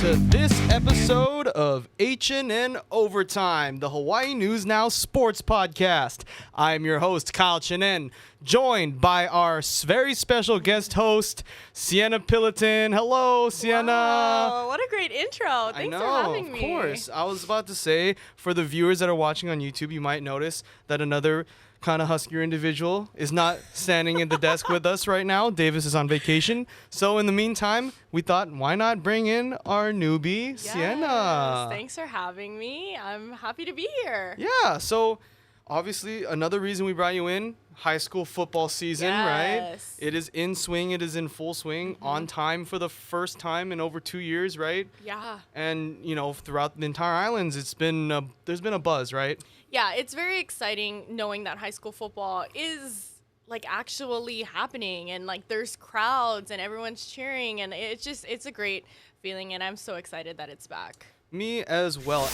to this episode of HNN Overtime, the Hawaii News Now sports podcast. I'm your host, Kyle Chinen, joined by our very special guest host, Cienna Pilotin. Hello, Cienna. Wow, what a great intro. Thanks for having me. Of course. I was about to say, for the viewers that are watching on YouTube, you might notice that another kind of huskier individual is not standing at the desk with us right now. Davis is on vacation. So in the meantime, we thought, why not bring in our newbie, Cienna? Thanks for having me. I'm happy to be here. Yeah, so obviously another reason we brought you in, high school football season, right? It is in swing. It is in full swing, on time for the first time in over 2 years, right? Yeah. And, you know, throughout the entire islands, there's been a buzz, right? Yeah, it's very exciting knowing that high school football is like actually happening and like there's crowds and everyone's cheering and it's a great feeling and I'm so excited that it's back. Me as well.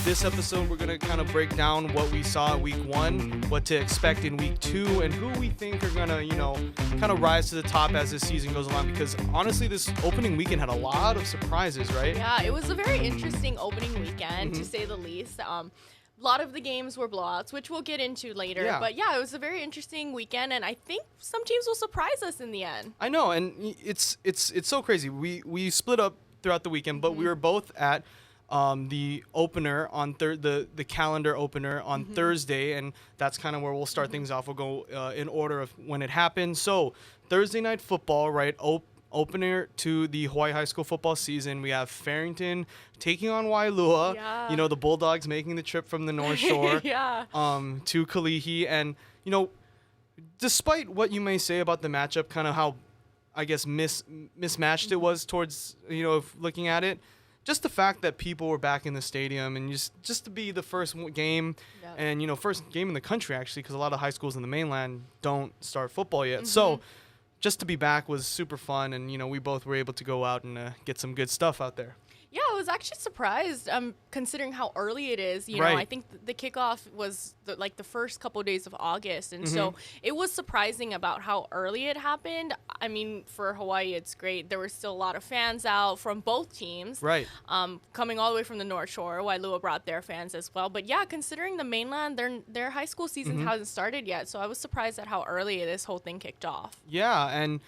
This episode, we're going to kind of break down what we saw in week 1, what to expect in week 2, and who we think are going to, you know, kind of rise to the top as this season goes along. Because honestly, this opening weekend had a lot of surprises, right? Yeah, it was a very interesting opening weekend, to say the least. A lot of the games were blowouts, which we'll get into later. Yeah. But yeah, it was a very interesting weekend, and I think some teams will surprise us in the end. I know, and it's so crazy. We split up throughout the weekend, but we were both at the opener on the calendar opener on Thursday, and that's kind of where we'll start things off. We'll go in order of when it happened. So Thursday night football, right? Opener to the Hawaii high school football season. We have Farrington taking on Wailua. Yeah. You know, the Bulldogs making the trip from the North Shore Yeah. to Kalihi, and you know, despite what you may say about the matchup, kind of how I guess mismatched it was towards, you know, if looking at it. Just the fact that people were back in the stadium and just to be the first game and, you know, first game in the country, actually, because a lot of high schools in the mainland don't start football yet. So just to be back was super fun. And, you know, we both were able to go out and get some good stuff out there. Yeah, I was actually surprised considering how early it is. You know, Right. I think the kickoff was the first couple of days of August. And so it was surprising about how early it happened. I mean, for Hawaii, it's great. There were still a lot of fans out from both teams. Right. Coming all the way from the North Shore. Wailua brought their fans as well. But yeah, considering the mainland, their high school season hasn't started yet. So I was surprised at how early this whole thing kicked off. Yeah, and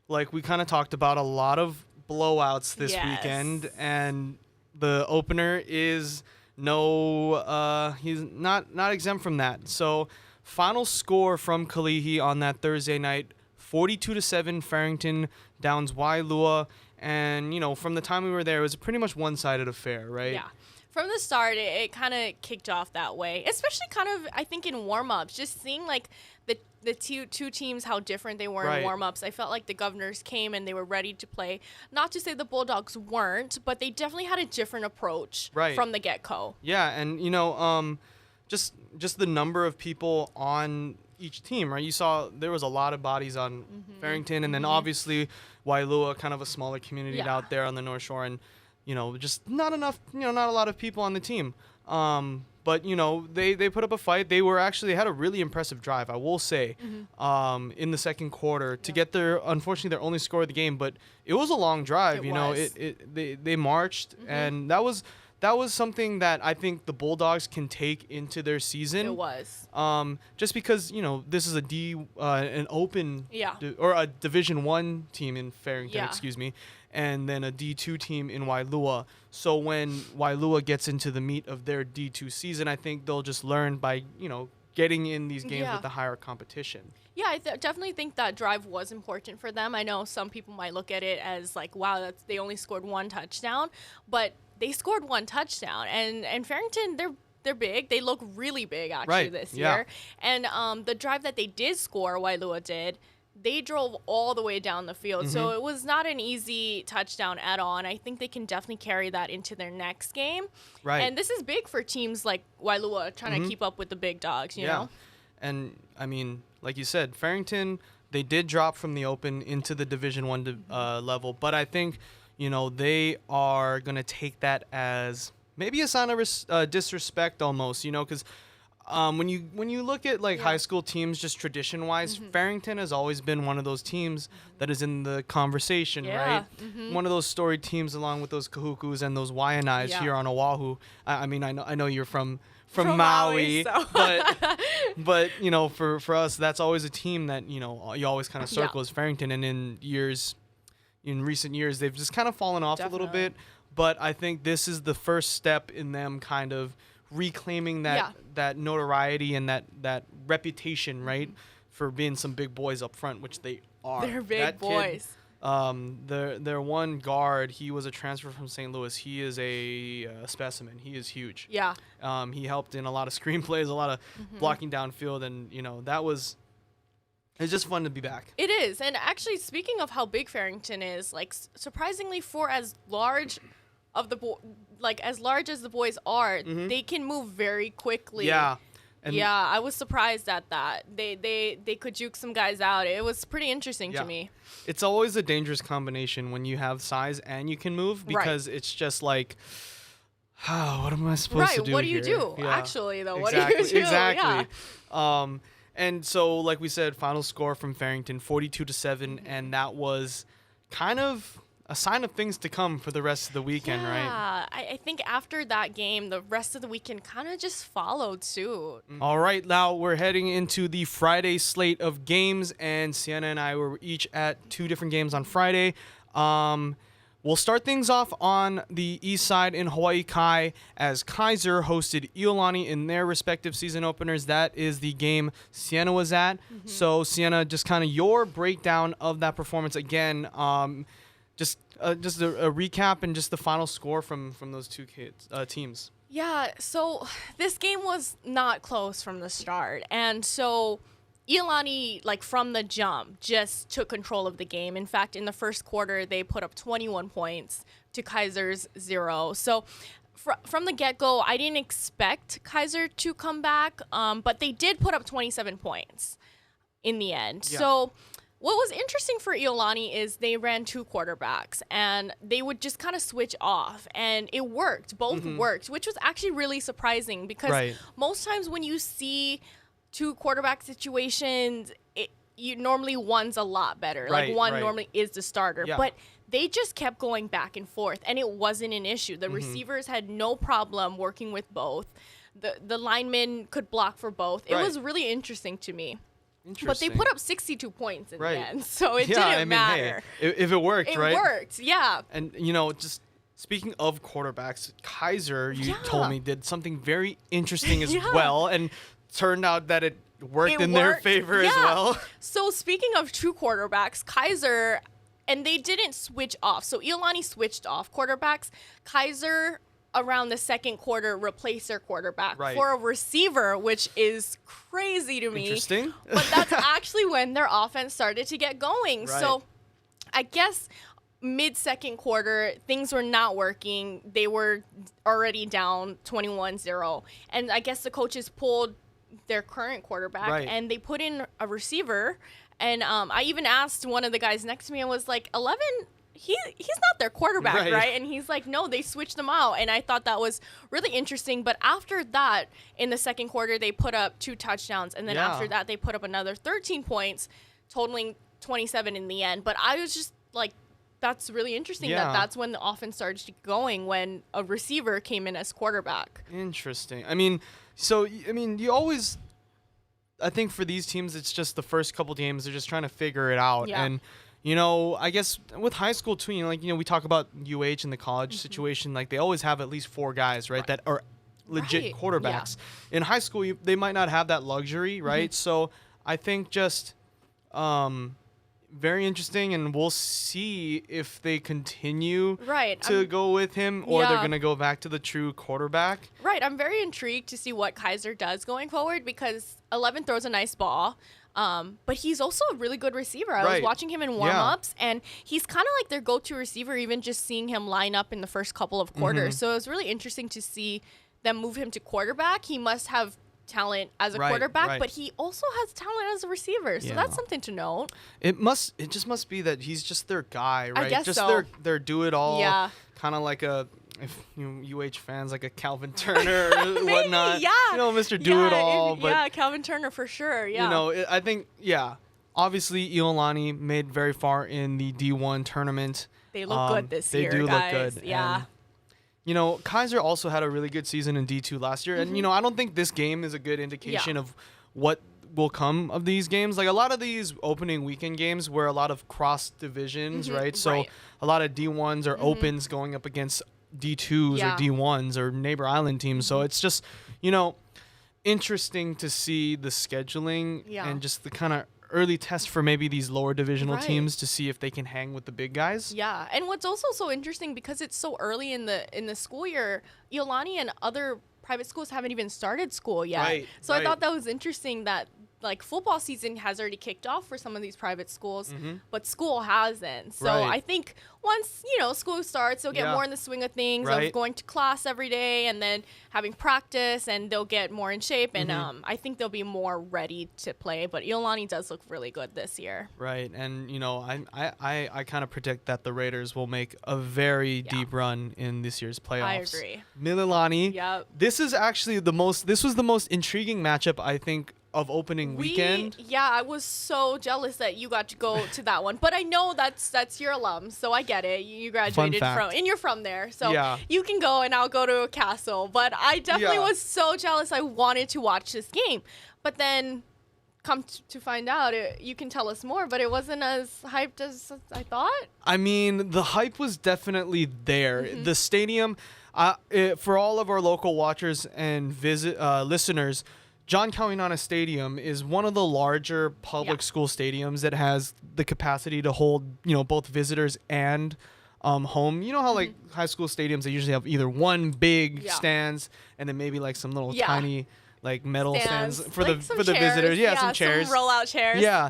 like we kind of talked about a lot of blowouts this weekend, and the opener is he's not exempt from that. So final score from Kalihi on that Thursday night, 42-7 Farrington downs Wailua, and you know, from the time we were there, it was a pretty much one-sided affair, right? Yeah. From the start, it kind of kicked off that way, especially kind of, I think, in warm-ups, just seeing like the two teams, how different they were in warm-ups. I felt like the Governors came and they were ready to play. Not to say the Bulldogs weren't, but they definitely had a different approach from the get-go. Yeah, and you know, just the number of people on each team, right? You saw there was a lot of bodies on Farrington, and then obviously Wailua, kind of a smaller community out there on the North Shore, and you know, just not enough, you know, not a lot of people on the team. But, you know, they put up a fight. They had a really impressive drive, I will say, in the second quarter to get unfortunately, their only score of the game. But it was a long drive, they marched, and that was something that I think the Bulldogs can take into their season. It was. Just because, you know, this is an open or a Division I team in Farrington, excuse me, and then a D2 team in Wailua. So when Wailua gets into the meat of their D2 season, I think they'll just learn by, you know, getting in these games with the higher competition. Yeah, I definitely think that drive was important for them. I know some people might look at it as like, wow, they only scored one touchdown, but they scored one touchdown. And Farrington, they're big. They look really big, actually, this year. And the drive that they did score, Wailua did, they drove all the way down the field. So it was not an easy touchdown at all. And I think they can definitely carry that into their next game. Right. And this is big for teams like Wailua trying to keep up with the big dogs, you know? And, I mean, like you said, Farrington, they did drop from the open into the Division I level. But I think, you know, they are going to take that as maybe a sign of disrespect almost, you know, because When you look at like high school teams, just tradition wise, Farrington has always been one of those teams that is in the conversation, right? One of those storied teams, along with those Kahukus and those Waianaes here on Oahu. I mean, I know you're from Maui, so. but you know, for us, that's always a team that you know you always kind of circle as Farrington. And in recent years, they've just kind of fallen off a little bit. But I think this is the first step in them kind of reclaiming that notoriety and that reputation, right, for being some big boys up front, which they are. They're big boys. Their one guard, he was a transfer from St. Louis. He is a specimen. He is huge. Yeah. He helped in a lot of screenplays, a lot of blocking downfield, and you know it's just fun to be back. It is, and actually, speaking of how big Farrington is, like surprisingly for as large as large as the boys are, they can move very quickly. Yeah. And I was surprised at that. They could juke some guys out. It was pretty interesting to me. It's always a dangerous combination when you have size and you can move, because it's just like, what am I supposed to do what do you here? do? Actually, though, what do you do? Exactly. Yeah. And so, like we said, final score from Farrington, 42-7, and that was kind of a sign of things to come for the rest of the weekend, right? Yeah, I think after that game, the rest of the weekend kind of just followed suit. All right, now we're heading into the Friday slate of games, and Cienna and I were each at 2 different games on Friday. We'll start things off on the east side in Hawaii Kai as Kaiser hosted Iolani in their respective season openers. That is the game Cienna was at. So, Cienna, just kind of your breakdown of that performance again. Just a recap and just the final score from those two teams. Yeah, so this game was not close from the start. And so Iolani, like from the jump, just took control of the game. In fact, in the first quarter, they put up 21 points to Kaiser's 0. So from the get-go, I didn't expect Kaiser to come back, but they did put up 27 points in the end. Yeah. So what was interesting for Iolani is they ran 2 quarterbacks, and they would just kind of switch off, and it worked. Both worked, which was actually really surprising because most times when you see 2 quarterback situations, you normally one's a lot better. Like one normally is the starter, but they just kept going back and forth, and it wasn't an issue. The receivers had no problem working with both. The linemen could block for both. It was really interesting to me. But they put up 62 points in the end, so it didn't matter. Hey, if it worked, right? It worked, yeah. And, you know, just speaking of quarterbacks, Kaiser, you told me, did something very interesting as well, and turned out that it worked in their favor as well. So speaking of 2 quarterbacks, Kaiser, and they didn't switch off. So Iolani switched off quarterbacks. Kaiser, around the second quarter, replaced their quarterback for a receiver, which is crazy to me. Interesting. But that's actually when their offense started to get going. So I guess mid-second quarter, things were not working. They were already down 21-0. And I guess the coaches pulled their current quarterback and they put in a receiver. And I even asked one of the guys next to me and was like, 11... He's not their quarterback, right? And he's like, no, they switched them out. And I thought that was really interesting. But after that, in the second quarter, they put up 2 touchdowns. And then after that, they put up another 13 points, totaling 27 in the end. But I was just like, that's really interesting that's when the offense started going, when a receiver came in as quarterback. Interesting. I mean, you always... I think for these teams, it's just the first couple games, they're just trying to figure it out. Yeah. And you know, I guess with high school too, we talk about UH and the college situation. Like they always have at least 4 guys, right, that are legit quarterbacks. Yeah. In high school, they might not have that luxury, right? So I think just very interesting, and we'll see if they continue to go with him or they're going to go back to the true quarterback. Right. I'm very intrigued to see what Kaiser does going forward because 11 throws a nice ball. But he's also a really good receiver. I was watching him in warm-ups, and he's kind of like their go-to receiver, even just seeing him line up in the first couple of quarters. So it was really interesting to see them move him to quarterback. He must have talent as a quarterback, but he also has talent as a receiver. So that's something to note. It just must be that he's just their guy, right? I guess just so. their do-it-all, kind of like a if UH fans like a Calvin Turner or whatnot. Yeah. Mr. Do-It-All. But Calvin Turner for sure. Yeah. I think obviously Iolani made very far in the D1 tournament. They look good this year, They do guys. look good. Yeah. And, Kaiser also had a really good season in D2 last year. And, I don't think this game is a good indication of what will come of these games. Like a lot of these opening weekend games were a lot of cross divisions, right? So a lot of D1s or opens going up against D2s or D1s or neighbor island teams. So it's just, interesting to see the scheduling and just the kind of early test for maybe these lower divisional teams to see if they can hang with the big guys. Yeah, and what's also so interesting, because it's so early in the school year, Iolani and other private schools haven't even started school yet. I thought that was interesting that like football season has already kicked off for some of these private schools, but school hasn't. So I think once, school starts, they'll get more in the swing of things of going to class every day and then having practice, and they'll get more in shape. And I think they'll be more ready to play. But Iolani does look really good this year. Right. And, I kind of predict that the Raiders will make a very deep run in this year's playoffs. I agree. Mililani. This is actually this was the most intriguing matchup, I think, of opening weekend. Yeah, I was so jealous that you got to go to that one. But I know that's your alum, so I get it. You graduated from, and you're from there, so you can go, and I'll go to a castle. But I definitely was so jealous. I wanted to watch this game, but then come to find out, you can tell us more, but it wasn't as hyped as I thought. I mean, the hype was definitely there. The stadium, for all of our local watchers and listeners, John Kawianana Stadium is one of the larger public school stadiums that has the capacity to hold, both visitors and home. You know how like high school stadiums, they usually have either one big stands and then maybe like some little tiny like metal stands for like the visitors. Yeah, some chairs. Some roll-out chairs. Yeah.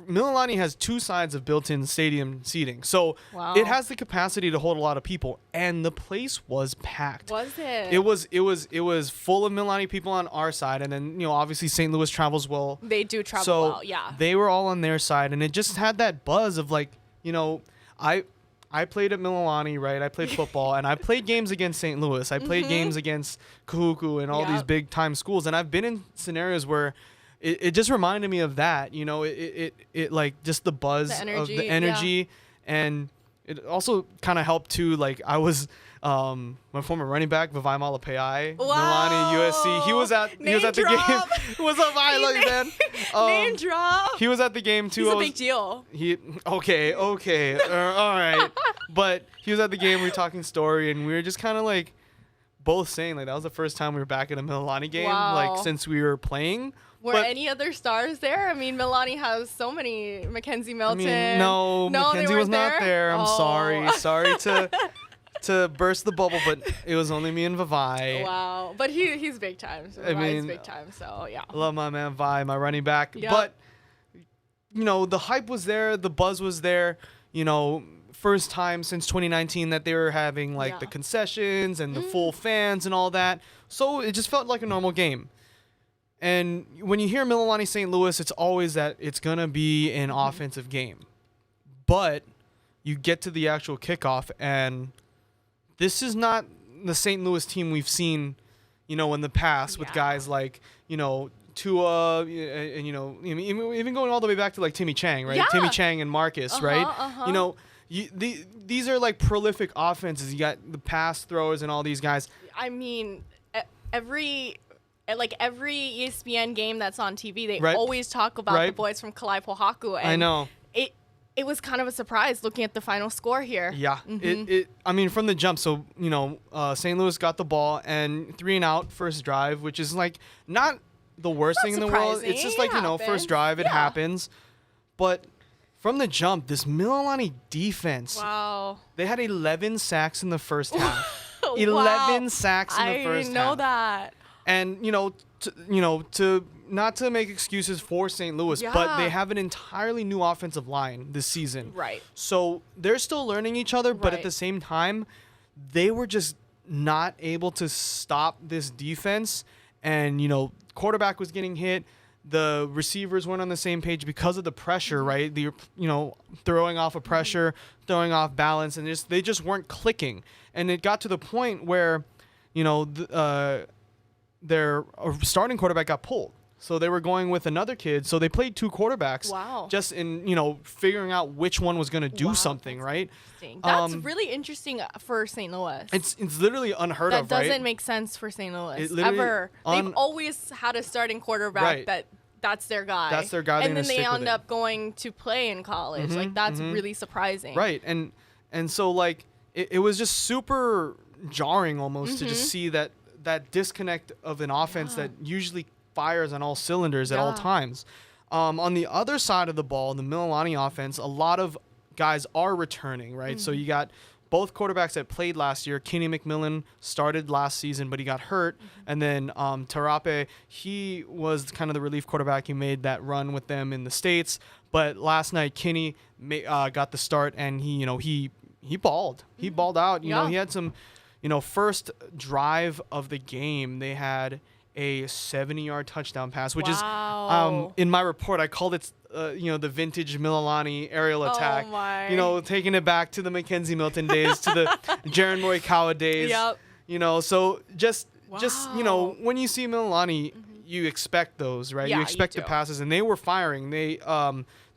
Mililani has 2 sides of built-in stadium seating. So it has the capacity to hold a lot of people, and the place was packed. Was it? It was full of Mililani people on our side, and then, obviously St. Louis travels well. They do travel well, yeah. They were all on their side, and it just had that buzz of like, I played at Mililani, right? I played football, and I played games against St. Louis. I played games against Kahuku and all these big-time schools, and I've been in scenarios where it just reminded me of that. It like just the buzz of the energy, and it also kind of helped too. Like I was my former running back, Vavai Malapai, Mililani, USC. He was at the game. What's up, I love you, man. Name drop. He was at the game too. He's a big deal. Okay, all right. But he was at the game. We were talking story, and we were just kind of like both saying like that was the first time we were back in a Mililani game, like since we were playing. Were any other stars there? I mean, Mililani has so many. Mackenzie Milton. No, Mackenzie was not there. I'm sorry. Sorry to burst the bubble, but it was only me and Vavai. Wow. But he's big time. So Vavai's big time, so yeah. I love my man Vi, my running back. Yep. But, the hype was there. The buzz was there. First time since 2019 that they were having, like, the concessions and the full fans and all that. So it just felt like a normal game. And when you hear Mililani St. Louis, it's always that it's going to be an offensive game. But you get to the actual kickoff, and this is not the St. Louis team we've seen, in the past with guys like, Tua, and, even going all the way back to like Timmy Chang, right? Timmy Chang and Marcus, right? These are like prolific offenses. You got the pass throwers and all these guys. I mean, every ESPN game that's on TV, they always talk about the boys from Kalai Pohaku. And I know. It was kind of a surprise looking at the final score here. Yeah. I mean, from the jump, so, St. Louis got the ball and 3 and out first drive, which is like not the worst thing in the world. It's just like, first drive, it happens. But from the jump, this Mililani defense. Wow. They had 11 sacks in the first half. 11 sacks in the first half. I didn't know that. And, to not to make excuses for St. Louis, but they have an entirely new offensive line this season. Right. So they're still learning each other, but at the same time, they were just not able to stop this defense. And, quarterback was getting hit. The receivers weren't on the same page because of the pressure, right? The throwing off of pressure, throwing off balance, and they just weren't clicking. And it got to the point where, their starting quarterback got pulled. So they were going with another kid. So they played 2 quarterbacks. Wow. Just in, figuring out which one was going to do something, right? That's really interesting for St. Louis. It's literally unheard of, right? That doesn't make sense for St. Louis ever. They've always had a starting quarterback that's their guy. That's their guy. And then they end up going to play in college. That's really surprising. Right. And so it was just super jarring almost to just see that disconnect of an offense that usually fires on all cylinders at all times. On the other side of the ball, the Mililani offense, a lot of guys are returning, right? So you got both quarterbacks that played last year. Kenny McMillan started last season, but he got hurt. And then Tarape, he was kind of the relief quarterback. He made that run with them in the States. But last night, Kenny got the start, and he balled. He balled out. You know, he had some, first drive of the game, they had a 70-yard touchdown pass, which is in my report I called it the vintage Mililani aerial attack. Oh my. Taking it back to the Mackenzie Milton days, to the Jaron Morikawa days. Yep. So just when you see Mililani, you expect those, right? You expect the passes, and they were firing. They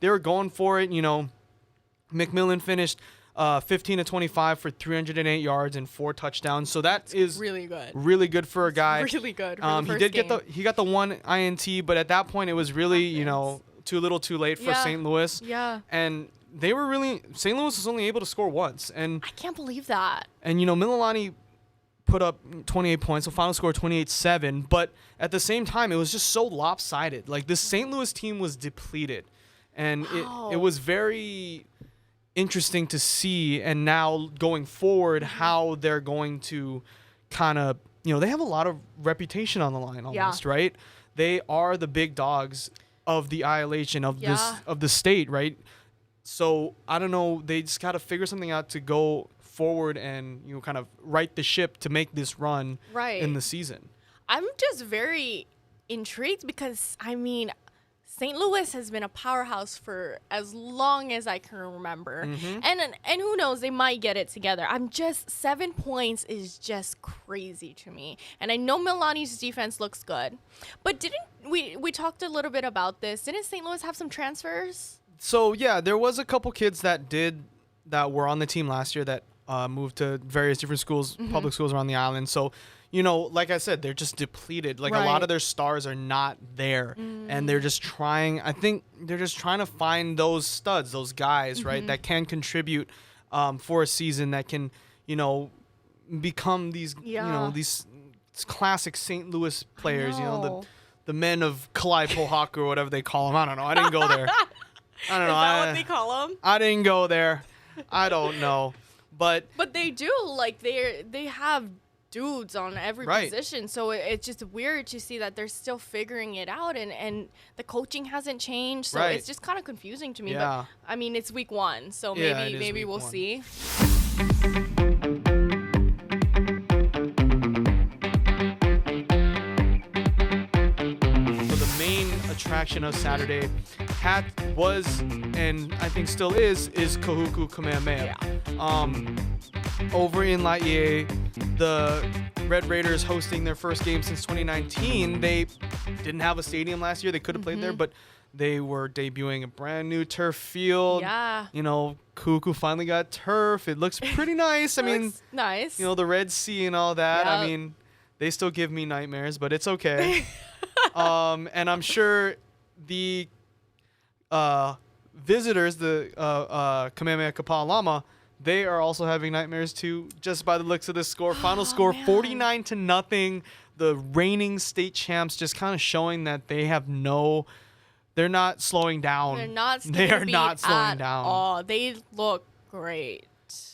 were going for it. McMillan finished 15 to 25 for 308 yards and 4 touchdowns. So that's really good. Really good for a guy. Really good. For the first he got the 1 INT, but at that point it was really, too little, too late for St. Louis. Yeah. And St. Louis was only able to score once, and I can't believe that. And Mililani put up 28 points, so final score 28-7, but at the same time it was just so lopsided. Like, the St. Louis team was depleted, and it was very interesting to see. And now going forward, how they're going to kind of, they have a lot of reputation on the line almost, right? They are the big dogs of the ILH and of the state, right? So I don't know, they just got to figure something out to go forward and kind of right the ship to make this run in the season. I'm just very intrigued because St. Louis has been a powerhouse for as long as I can remember. And who knows, they might get it together. 7 points is just crazy to me. And I know Milani's defense looks good. But didn't we talked a little bit about this. Didn't St. Louis have some transfers? So, yeah, there was a couple kids that were on the team last year that moved to various different schools, public schools around the island. So, like I said, they're just depleted. Like, a lot of their stars are not there. And they're just trying, I think they're just trying to find those studs, those guys, right, that can contribute for a season, that can, become these, these classic St. Louis players, the men of Kalai Pohak or whatever they call them. I don't know. I didn't go there. I don't know. Is that what they call them? I didn't go there. I don't know. But they do. Like, they have dudes on every position, so it's just weird to see that they're still figuring it out, and the coaching hasn't changed, so it's just kind of confusing to me. But it's week 1, so maybe we'll see. So the main attraction of Saturday was, and I think still is Kahuku Kamehameha. Over in Laie, the Red Raiders hosting their first game since 2019. They didn't have a stadium last year. They could have played there, but they were debuting a brand new turf field. Yeah. Kahuku finally got turf. It looks pretty nice. Nice. The Red Sea and all that. Yep. They still give me nightmares, but it's okay. And I'm sure the visitors, the Kamehameha Kapalama, they are also having nightmares too, just by the looks of this score. Final score 49-0. The reigning state champs, just kind of showing that they're not slowing down. They are not slowing down. Oh, they look great.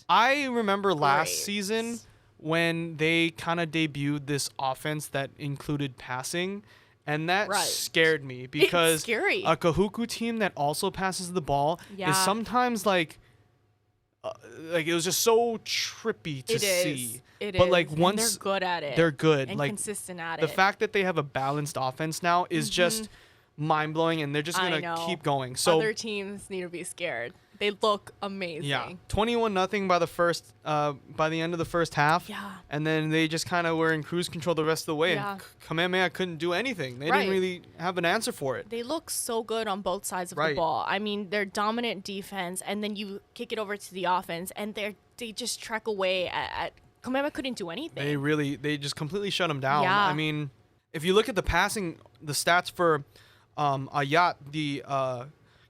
I remember last season when they kind of debuted this offense that included passing. And that scared me, because it's scary. A Kahuku team that also passes the ball is sometimes like it was just so trippy to see. It but is. Once they're good at it. They're good. And consistent at it. The fact that they have a balanced offense now is just mind blowing, and they're just gonna keep going. So other teams need to be scared. They look amazing. Yeah, 21-0 by the end of the first half. Yeah. And then they just kind of were in cruise control the rest of the way. Yeah. And Kamehameha couldn't do anything. They didn't really have an answer for it. They look so good on both sides of the ball. I mean, they're dominant defense, and then you kick it over to the offense, and they just trek away at Kamehameha couldn't do anything. They just completely shut them down. Yeah. I mean, if you look at the stats for Ayat, the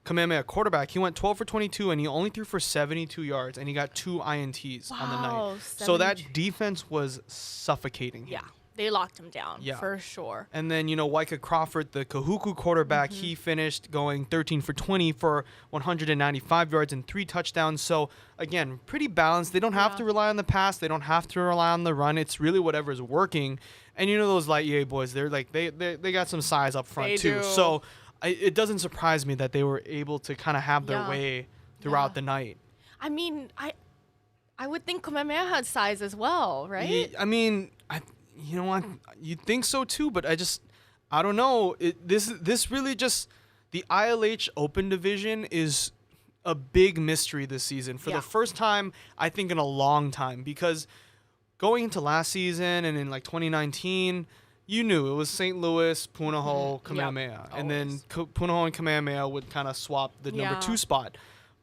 Kamehameha quarterback, he went 12 for 22, and he only threw for 72 yards, and he got 2 INTs on the night. So that defense was suffocating him. Yeah, they locked him down for sure. And then, Waika Crawford, the Kahuku quarterback, he finished going 13 for 20 for 195 yards and 3 touchdowns. So, again, pretty balanced. They don't have to rely on the pass. They don't have to rely on the run. It's really whatever's working. And those light EA boys, they're like they got some size up front too. Do. So it doesn't surprise me that they were able to kind of have their way throughout the night. I mean, I would think Kamehameha had size as well, right? I mean, you know what? You'd think so too, but I don't know. This really just, the ILH Open Division is a big mystery this season for the first time, I think, in a long time, because going into last season and in 2019, you knew it was St. Louis, Punahou, Kamehameha. And then Punahou and Kamehameha would kind of swap the number 2 spot.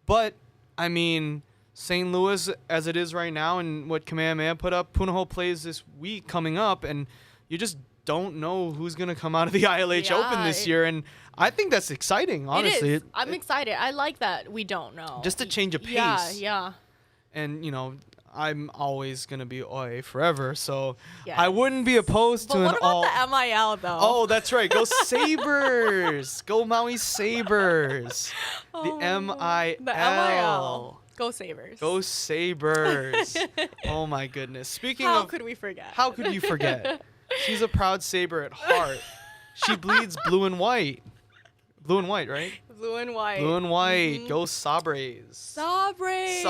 But, I mean, St. Louis, as it is right now, and what Kamehameha put up, Punahou plays this week coming up, and you just don't know who's going to come out of the ILH Open this year. And I think that's exciting, honestly. It is. I'm excited. I like that we don't know. Just a change of pace. Yeah. And, I'm always going to be OA forever, so I wouldn't be opposed to what about the MIL, though? Oh, that's right. Go Sabres. Go Maui Sabres. The MIL. The MIL. Go Sabres. Go Sabres. Oh, my goodness. Speaking How of... could we forget? How could you forget? She's a proud Sabre at heart. She bleeds blue and white. Blue and white, right? Blue and white. Blue and white. Go Sabres. Sabres.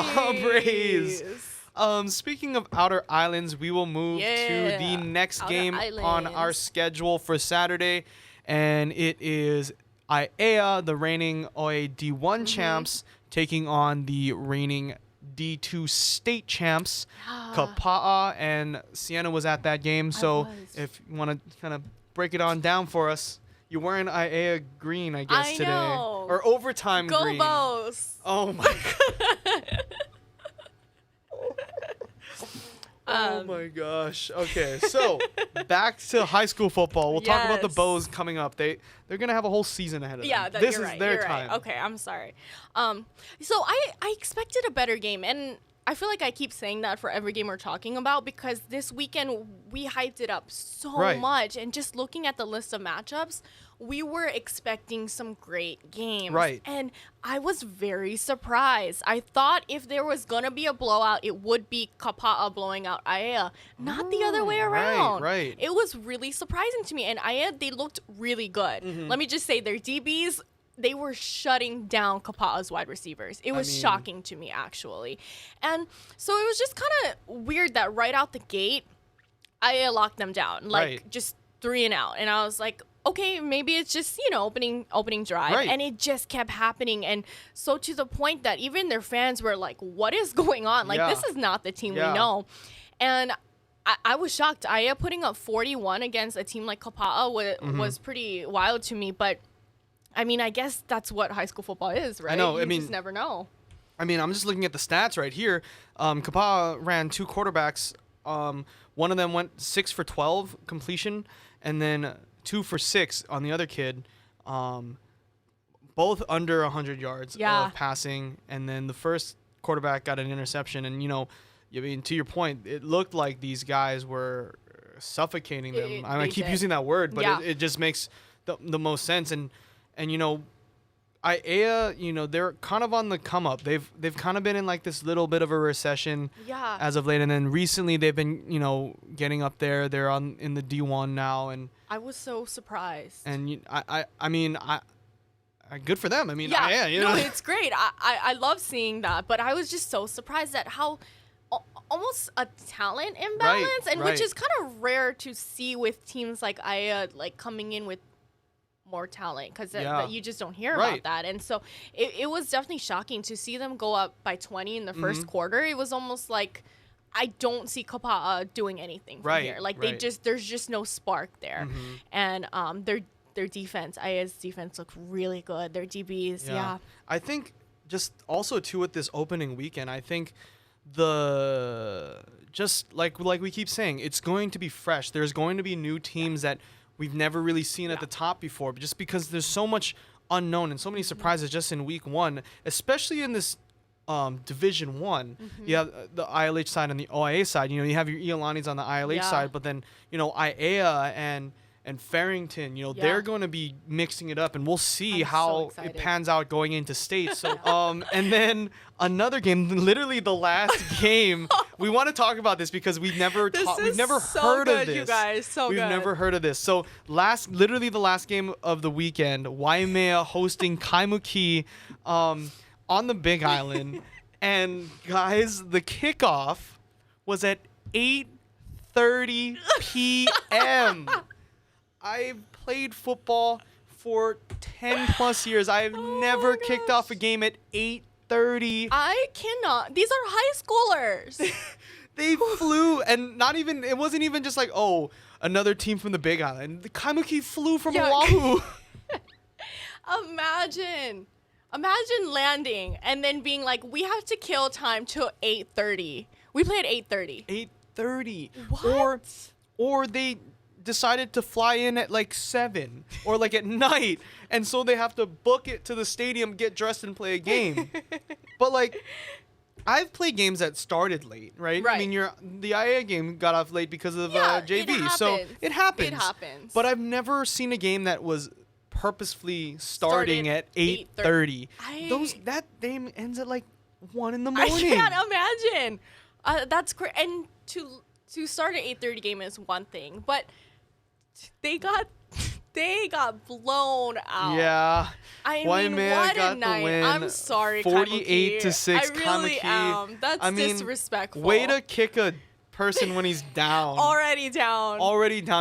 Speaking of Outer Islands, we will move to the next Outer game Islands. on our schedule for Saturday, and it is IAEA, the reigning OA D1 champs, taking on the reigning D2 state champs, Kapa'a, and Cienna was at that game. So if you want to kind of break it on down for us, you're wearing IAEA green, I guess, today. Know. Or overtime green. Go Bows. Oh, my God. Oh my gosh. Okay, so back to high school football. We'll talk about the Bows coming up. They're gonna have a whole season ahead of them. Yeah, this you're is right, their you're time. Right. Okay, I'm sorry. So I expected a better game, and I feel like I keep saying that for every game we're talking about, because this weekend we hyped it up so much, and just looking at the list of matchups, we were expecting some great games. Right. And I was very surprised. I thought if there was going to be a blowout, it would be Kapa'a blowing out IAEA, not the other way around. Right. It was really surprising to me. And IAEA, they looked really good. Let me just say, their DBs, they were shutting down Kapa'a's wide receivers. It was shocking to me, actually. And so it was just kind of weird that right out the gate, IAEA locked them down. Just 3 and out. And I was like, okay, maybe it's just, opening drive. Right. And it just kept happening. And so to the point that even their fans were like, what is going on? This is not the team we know. And I was shocked. IAEA putting up 41 against a team like Kapa'a was pretty wild to me. But, I mean, I guess that's what high school football is, right? I know. You just never know. I mean, I'm just looking at the stats right here. Kapa'a ran 2 quarterbacks. One of them went 6 for 12 completion, and then 2 for 6 on the other kid, both under 100 yards of passing. And then the first quarterback got an interception. And, to your point, it looked like these guys were suffocating them. I keep using that word, but it just makes the most sense. And IAEA, they're kind of on the come up. They've kind of been in this little bit of a recession as of late. And then recently they've been, getting up there. They're in the D1 now. And I was so surprised. And I mean, good for them. I mean, no, it's great. I love seeing that, but I was just so surprised at how almost a talent imbalance, which is kind of rare to see with teams like IAEA, coming in with more talent because you just don't hear Right. about that. And so it was definitely shocking to see them go up by 20 in the first quarter. It was almost like I don't see Kapa'a doing anything from here. Like there's just no spark there. And their defense, IA's defense looked really good. Their DBs, yeah. I think just also too with this opening weekend, I think just like we keep saying, it's going to be fresh. There's going to be new teams that we've never really seen at the top before, but just because there's so much unknown and so many surprises just in week one, especially in this Division 1. You have the ILH side and the OIA side. You have your Iolanis on the ILH side, but then, IAA and Farrington, they're going to be mixing it up, and we'll see how it pans out going into state. So, and then another game, literally the last game. We want to talk about this because we've never heard of this. You guys, so we've never heard of this. So, literally the last game of the weekend, Waimea hosting Kaimuki on the Big Island, and guys, the kickoff was at 8:30 p.m. I've played football for 10 plus years. I've never kicked off a game at 8:30. I cannot. These are high schoolers. They flew, and it wasn't even just like, another team from the Big Island. The Kaimuki flew from Oahu. Imagine landing and then being like, we have to kill time till 8:30. We played 8:30. 8:30. What? Or they decided to fly in at like 7 or like at night, and so they have to book it to the stadium, get dressed, and play a game. But like, I've played games that started late, right? I mean, the IA game got off late because of JV, so it happens. It happens. But I've never seen a game that was purposefully starting at 8:30. That game ends at like 1 in the morning. I can't imagine. That's crazy. And to start an 8:30 game is one thing, but they got blown out. Yeah. I mean, what a night. Win, I'm sorry, 48-6. I really Kaimuki. am. That's disrespectful. Way to kick a person when he's down. Already down.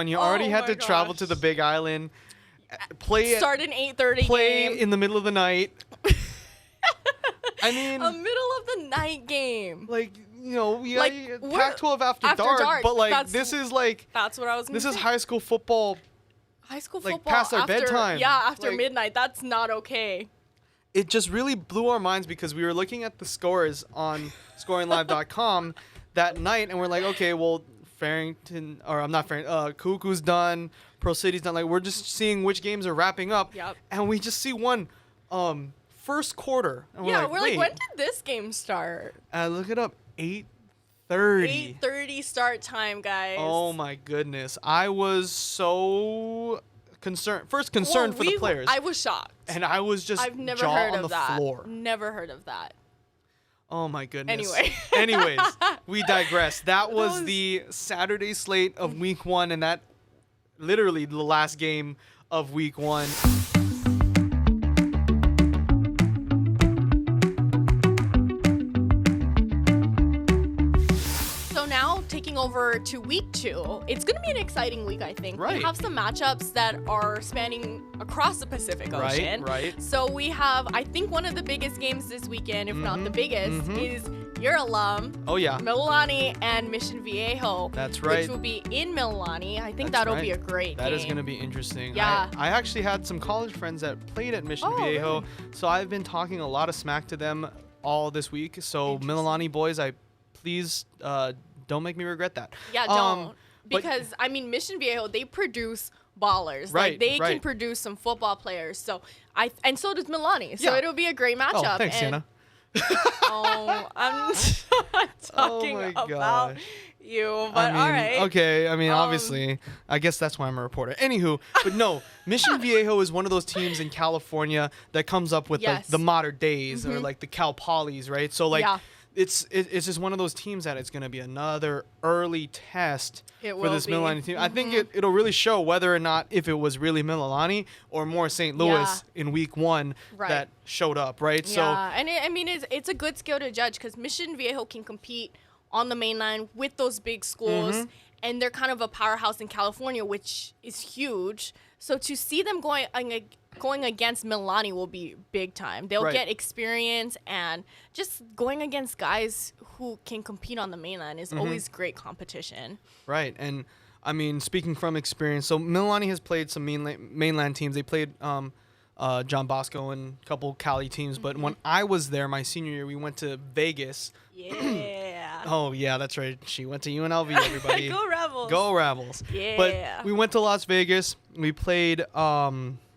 You already had to travel to the Big Island. Start an 8:30 play game. in the middle of the night. I mean, a middle of the night game. Like, Pac-12 after dark, but like this is like that's what I was. This is high school football. High school like football past our after, bedtime. Yeah, after midnight. That's not okay. It just really blew our minds because we were looking at the scores on scoringlive.com that night, and we're like, okay, well, Kuku's done, Pro City's done. Like, we're just seeing which games are wrapping up, and we just see one first quarter. And we're like, when did this game start? Look it up, 8:30. 8:30 start time, guys. Oh my goodness, I was so concerned. First, concerned for the players. I was shocked, and I was just I've never jaw heard on of the that. floor. Never heard of that. Oh my goodness. Anyways, we digress. That was the Saturday slate of week 1, and that literally the last game of week 1. Taking over to week 2, it's going to be an exciting week, I think. Right. We have some matchups that are spanning across the Pacific Ocean. Right. So we have, I think, one of the biggest games this weekend, if not the biggest, is your alum, Mililani and Mission Viejo. That's right. Which will be in Mililani. I think that'll be a great game. That is going to be interesting. Yeah. I actually had some college friends that played at Mission Viejo, so I've been talking a lot of smack to them all this week. So Mililani boys, please don't make me regret that. Yeah, don't. Because, I mean, Mission Viejo, they produce ballers. Right, like, they can produce some football players. So, and so does Milani. So, it'll be a great matchup. Oh, thanks, Cienna. I'm not talking about you, but all right. Okay, I mean, obviously, I guess that's why I'm a reporter. Anywho, but no, Mission Viejo is one of those teams in California that comes up with like the modern days or like the Cal Polys, right? So, like, it's just one of those teams that it's going to be another early test for this Mililani team. I think it'll really show whether or not if it was really Mililani or more St. Louis in week 1 that showed up, right? Yeah, so, and it's a good skill to judge because Mission Viejo can compete on the main line with those big schools and they're kind of a powerhouse in California, which is huge. So to see them going against Mililani will be big time. They'll get experience, and just going against guys who can compete on the mainland is always great competition. Right, and I mean, speaking from experience, so Mililani has played some mainland teams. They played John Bosco and a couple Cali teams, but when I was there my senior year, we went to Vegas. Yeah. Oh, yeah, that's right. She went to UNLV, everybody. Go Rebels. Go Rebels. Yeah. But we went to Las Vegas. We played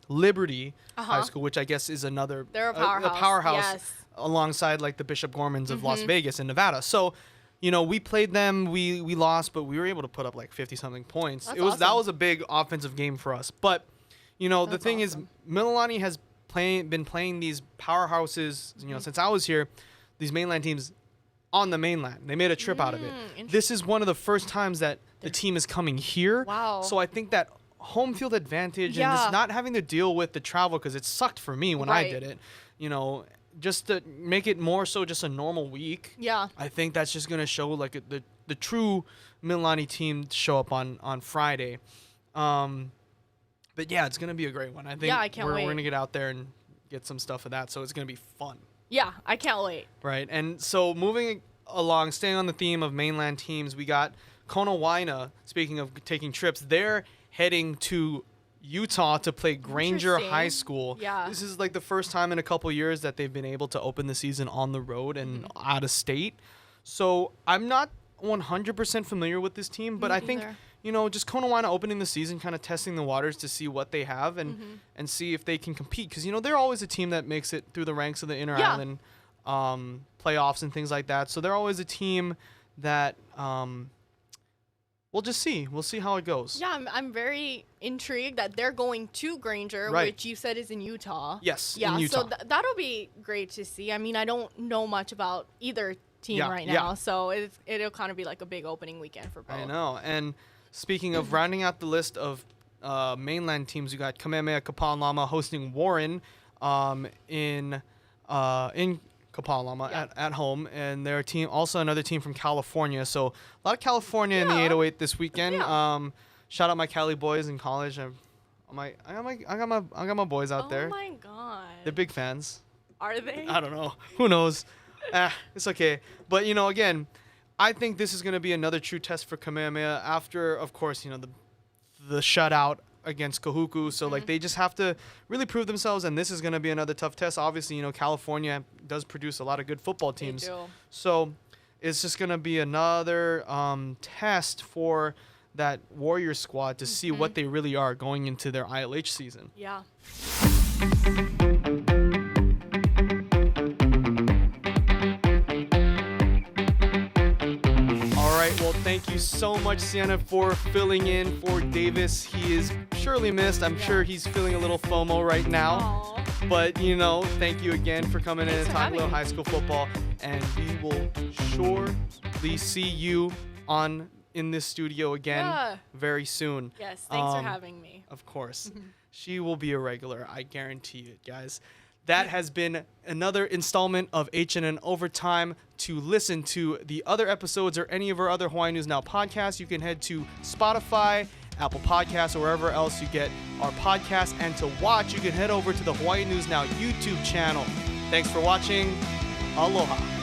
Liberty High School, which I guess is another They're a powerhouse. Yes. Alongside like the Bishop Gormans of Las Vegas in Nevada. So, you know, we played them. We lost, but we were able to put up like 50-something points. That's That awesome. was a big offensive game for us. But, you know, the thing is, Mililani has been playing these powerhouses, you know, since I was here, these mainland teams on the mainland. They made a trip out of it. This is one of the first times that the team is coming here. Wow. So I think that home field advantage and just not having to deal with the travel, because it sucked for me when I did it, you know, just to make it more so just a normal week. Yeah. I think that's just going to show like the true Mililani team show up on Friday. But yeah, it's going to be a great one. I think I can't wait. We're going to get out there and get some stuff of that. So it's going to be fun. Yeah, I can't wait. Right. And so moving along, staying on the theme of mainland teams, we got Kona Waina, speaking of taking trips, they're heading to Utah to play Granger High School. Yeah. This is like the first time in a couple years that they've been able to open the season on the road and out of state. So I'm not 100% familiar with this team, but I think, you know, just Kona Waina opening the season, kind of testing the waters to see what they have and see if they can compete. Because, you know, they're always a team that makes it through the ranks of the Inter-Island playoffs and things like that. So they're always a team that we'll just see. We'll see how it goes. Yeah, I'm very intrigued that they're going to Granger, which you said is in Utah. Yes, yeah, in Utah. So that'll be great to see. I mean, I don't know much about either team right now, so it'll kind of be like a big opening weekend for both. I know. And speaking of rounding out the list of mainland teams, you got Kamehameha Kapalama hosting Warren in Kapalama at home, and their team also another team from California. So a lot of California in the 808 this weekend. Yeah. Shout out my Cali boys in college. I got my boys out there. Oh my god. They're big fans. Are they? I don't know. Who knows? It's okay. But you know, again, I think this is going to be another true test for Kamehameha after, of course, you know, the shutout against Kahuku. So like they just have to really prove themselves, and this is going to be another tough test. Obviously, you know, California does produce a lot of good football teams. They do. So it's just going to be another test for that Warrior squad to see what they really are going into their ILH season. Yeah. Well, thank you so much, Cienna, for filling in for Davis. He is surely missed. I'm sure he's feeling a little FOMO right now. Aww. But, you know, thank you again for coming in and talking a little me. high school football. And we will surely see you in this studio again very soon. Yes, thanks for having me. Of course. She will be a regular. I guarantee it, guys. That has been another installment of HNN Overtime. To listen to the other episodes or any of our other Hawaii News Now podcasts, you can head to Spotify, Apple Podcasts, or wherever else you get our podcasts. And to watch, you can head over to the Hawaii News Now YouTube channel. Thanks for watching. Aloha.